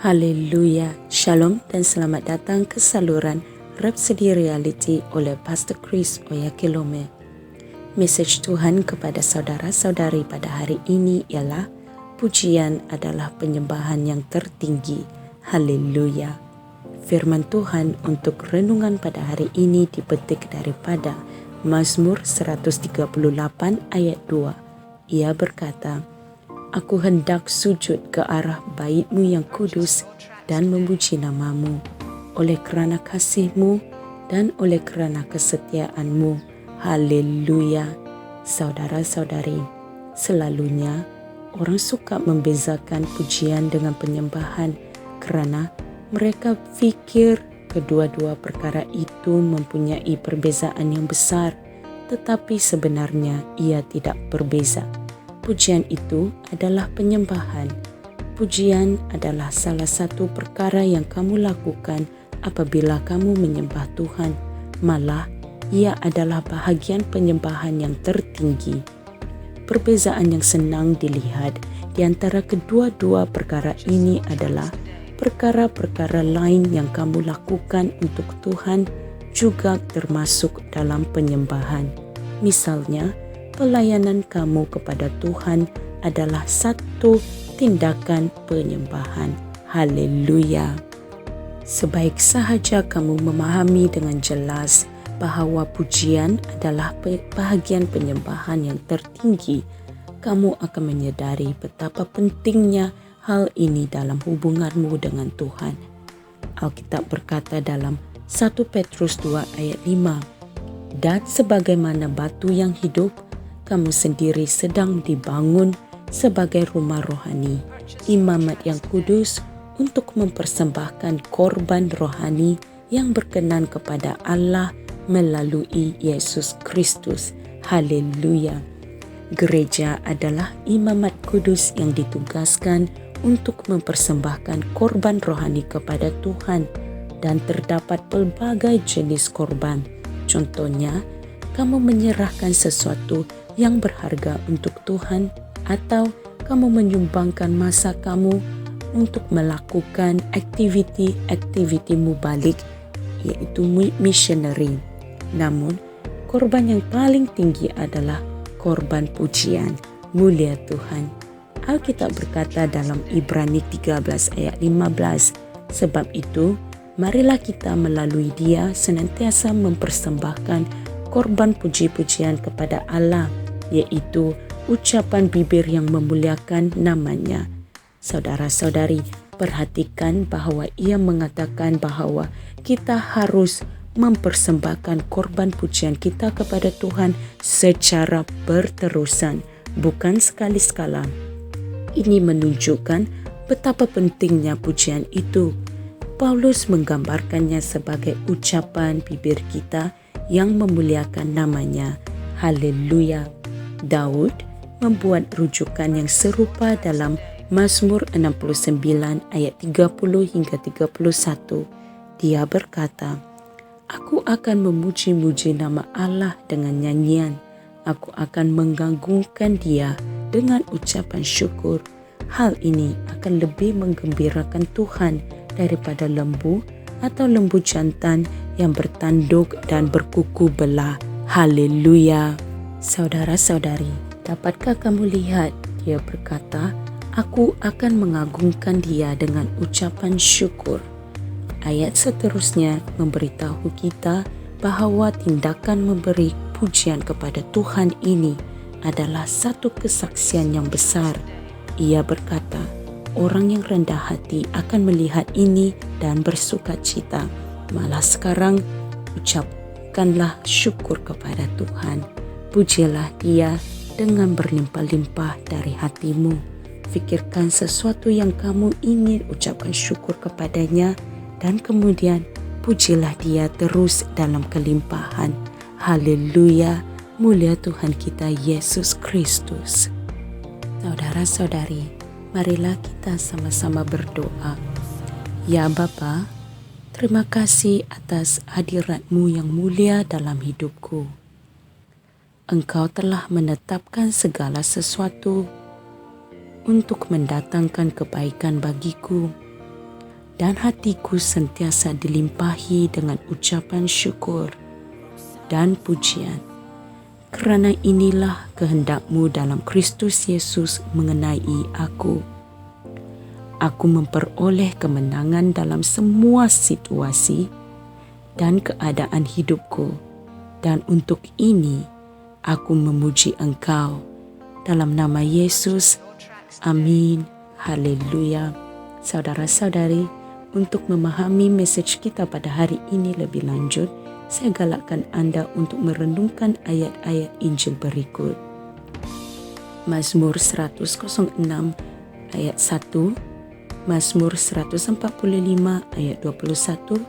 Haleluya, Shalom dan selamat datang ke saluran Rhapsody Reality oleh Pastor Chris Oyakilome. Mesej Tuhan kepada saudara-saudari pada hari ini ialah pujian adalah penyembahan yang tertinggi. Haleluya. Firman Tuhan untuk renungan pada hari ini dipetik daripada Mazmur 138 ayat 2. Ia berkata, Aku hendak sujud ke arah bait-Mu yang kudus dan memuji nama-Mu, oleh kerana kasih-Mu dan oleh kerana kesetiaan-Mu. Haleluya. Saudara-saudari, selalunya orang suka membezakan pujian dengan penyembahan kerana mereka fikir kedua-dua perkara itu mempunyai perbezaan yang besar, tetapi sebenarnya ia tidak berbeza. Pujian itu adalah penyembahan. Pujian adalah salah satu perkara yang kamu lakukan apabila kamu menyembah Tuhan. Malah, ia adalah bahagian penyembahan yang tertinggi. Perbezaan yang senang dilihat di antara kedua-dua perkara ini adalah perkara-perkara lain yang kamu lakukan untuk Tuhan juga termasuk dalam penyembahan. Misalnya, pelayanan kamu kepada Tuhan adalah satu tindakan penyembahan. Haleluya. Sebaik sahaja kamu memahami dengan jelas bahawa pujian adalah bahagian penyembahan yang tertinggi, kamu akan menyedari betapa pentingnya hal ini dalam hubunganmu dengan Tuhan. Alkitab berkata dalam 1 Petrus 2 ayat 5, Dan sebagaimana batu yang hidup, kamu sendiri sedang dibangun sebagai rumah rohani, imamat yang kudus untuk mempersembahkan korban rohani yang berkenan kepada Allah melalui Yesus Kristus. Haleluya. Gereja adalah imamat kudus yang ditugaskan untuk mempersembahkan korban rohani kepada Tuhan, dan terdapat pelbagai jenis korban. Contohnya, kamu menyerahkan sesuatu yang berharga untuk Tuhan, atau kamu menyumbangkan masa kamu untuk melakukan aktiviti mubalik, iaitu missionary. Namun, korban yang paling tinggi adalah korban pujian. Mulia Tuhan. Alkitab berkata dalam Ibrani 13 ayat 15, sebab itu, marilah kita melalui Dia senantiasa mempersembahkan korban puji-pujian kepada Allah, yaitu ucapan bibir yang memuliakan namanya. Saudara-saudari, perhatikan bahawa ia mengatakan bahawa kita harus mempersembahkan korban pujian kita kepada Tuhan secara berterusan, bukan sekali-sekala. Ini menunjukkan betapa pentingnya pujian itu. Paulus menggambarkannya sebagai ucapan bibir kita yang memuliakan namanya. Haleluya. Daud membuat rujukan yang serupa dalam Mazmur 69 ayat 30 hingga 31. Dia berkata, Aku akan memuji-muji nama Allah dengan nyanyian. Aku akan menggagungkan Dia dengan ucapan syukur. Hal ini akan lebih menggembirakan Tuhan daripada lembu atau lembu jantan yang bertanduk dan berkuku belah. Haleluya. Saudara-saudari, dapatkah kamu lihat dia berkata, Aku akan mengagungkan Dia dengan ucapan syukur. Ayat seterusnya memberitahu kita bahawa tindakan memberi pujian kepada Tuhan ini adalah satu kesaksian yang besar. Ia berkata, orang yang rendah hati akan melihat ini dan bersukacita. Malah sekarang, ucapkanlah syukur kepada Tuhan. Pujilah Dia dengan berlimpah-limpah dari hatimu. Fikirkan sesuatu yang kamu ingin ucapkan syukur kepadanya, dan kemudian pujilah Dia terus dalam kelimpahan. Haleluya. Mulia Tuhan kita Yesus Kristus. Saudara-saudari, marilah kita sama-sama berdoa. Ya Bapa, terima kasih atas hadirat-Mu yang mulia dalam hidupku. Engkau telah menetapkan segala sesuatu untuk mendatangkan kebaikan bagiku, dan hatiku sentiasa dilimpahi dengan ucapan syukur dan pujian. Kerana inilah kehendak-Mu dalam Kristus Yesus mengenai aku. Aku memperoleh kemenangan dalam semua situasi dan keadaan hidupku, dan untuk ini aku memuji Engkau. Dalam nama Yesus, amin. Haleluya. Saudara-saudari, untuk memahami mesej kita pada hari ini lebih lanjut, saya galakkan anda untuk merenungkan ayat-ayat Injil berikut. Mazmur 106 ayat 1, Mazmur 145 ayat 21,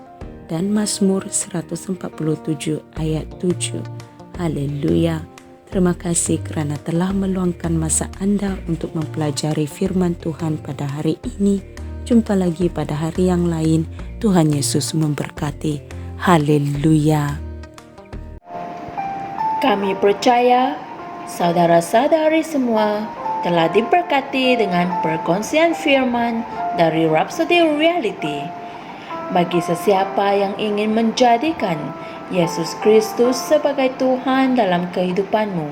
dan Mazmur 147 ayat 7. Haleluya. Terima kasih kerana telah meluangkan masa anda untuk mempelajari firman Tuhan pada hari ini. Jumpa lagi pada hari yang lain. Tuhan Yesus memberkati. Haleluya. Kami percaya saudara-saudari semua telah diberkati dengan perkongsian firman dari Rhapsody Reality. Bagi sesiapa yang ingin menjadikan Yesus Kristus sebagai Tuhan dalam kehidupanmu,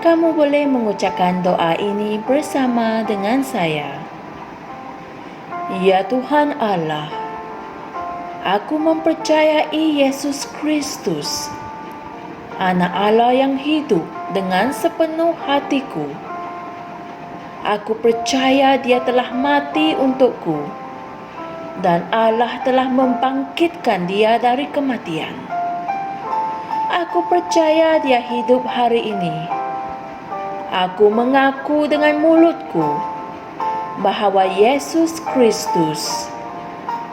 kamu boleh mengucapkan doa ini bersama dengan saya. Ya Tuhan Allah, aku mempercayai Yesus Kristus, Anak Allah yang hidup dengan sepenuh hatiku. Aku percaya Dia telah mati untukku, dan Allah telah membangkitkan Dia dari kematian. Aku percaya Dia hidup hari ini. Aku mengaku dengan mulutku bahawa Yesus Kristus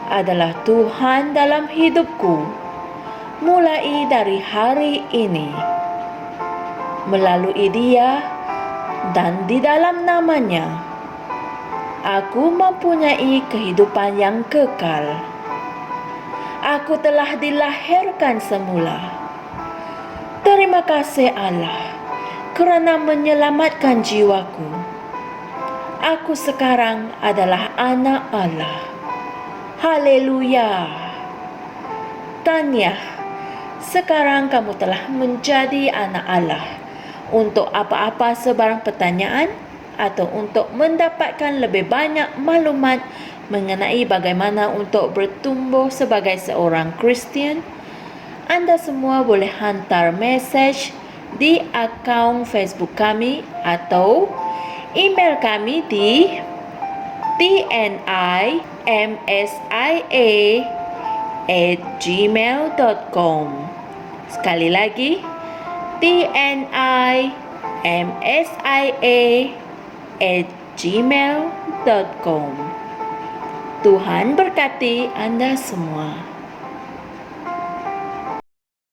adalah Tuhan dalam hidupku mulai dari hari ini. Melalui Dia dan di dalam nama-Nya, aku mempunyai kehidupan yang kekal. Aku telah dilahirkan semula. Terima kasih Allah kerana menyelamatkan jiwaku. Aku sekarang adalah anak Allah. Haleluya. Tahniah, sekarang kamu telah menjadi anak Allah. Untuk apa-apa sebarang pertanyaan atau untuk mendapatkan lebih banyak maklumat mengenai bagaimana untuk bertumbuh sebagai seorang Kristian, anda semua boleh hantar mesej di akaun Facebook kami atau email kami di tnimsia@gmail.com. Sekali lagi, tnimsia@gmail.com. Tuhan berkati anda semua.